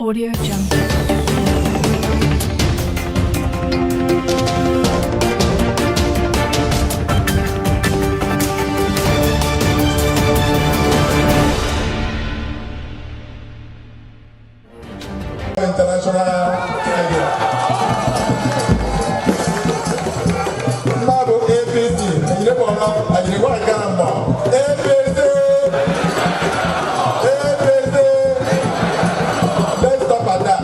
Audio Jungle. International media. Mabo APC, you know what? I didn't want to get APC. Let's stop at that.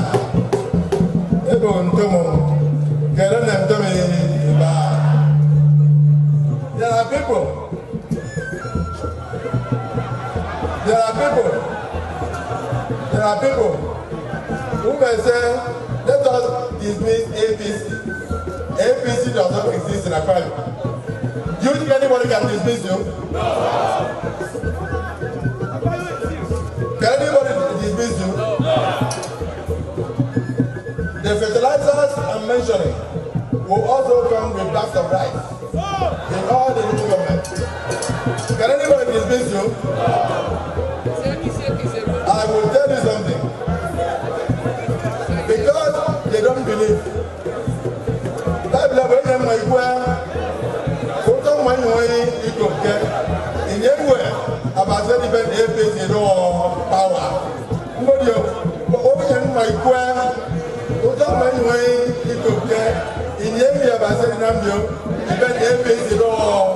Everyone, come on. Get on them to me. There are people. Who may say, let us dismiss APC. APC does not exist in Akwa Ibom. Do you think anybody can dismiss you? No. Can anybody dismiss you? No. The fertilizers I'm mentioning will also come with bags of rice in all the local governments. Can anybody dismiss you? No. I will tell you something. Because they don't believe. That level in my way, photo my way, it will get in anywhere about 30 APC power. But you open my way, photo my way, it will get in anywhere about 30 APC power.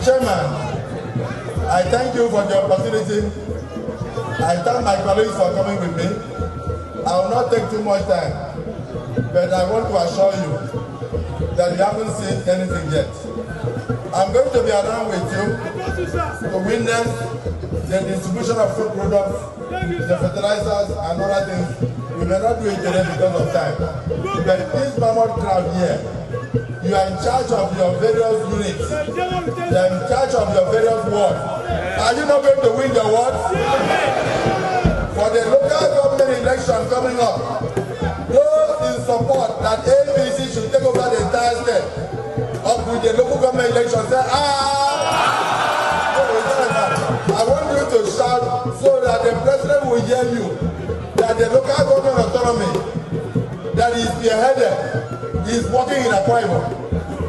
Chairman, I thank you for the opportunity. I thank my colleagues for coming with me. I will not take too much time, but I want to assure you that you haven't seen anything yet. I'm going to be around with you to witness the distribution of food products, the fertilizers and other things. We may not do it today because of time. But this mammoth crowd here, you are in charge of your various units. You are in charge of your various wards. Are you not going to win the wards? For the local government election coming up, those in support that APC should take over the entire state, up with the local government election, say, I want you to shout so that the president will hear you, that the local government autonomy that is spearheaded is working in Akwa Ibom,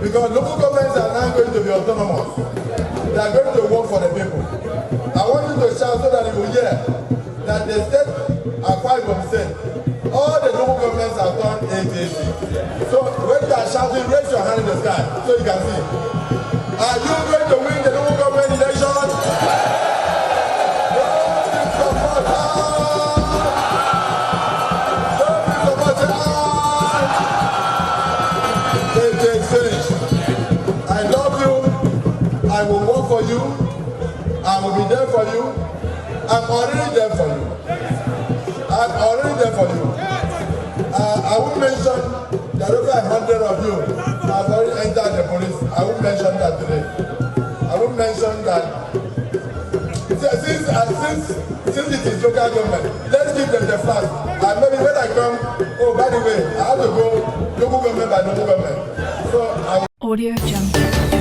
because local governments are now going to be autonomous. They are going to work for the people. I want you to shout so that you will hear that the state Akwa Ibom said all the local governments are done APC. So when you are shouting, raise your hand in the sky so you can see. Are you going to win the local government election? I will work for you. I will be there for you. I'm already there for you. I will mention that over 100 of you have already entered the police. I will mention that today. I will mention that since it is local government, let's give them the flag. And maybe when I come, oh, by the way, I have to go local government by local government. So I will. Audio Jungle.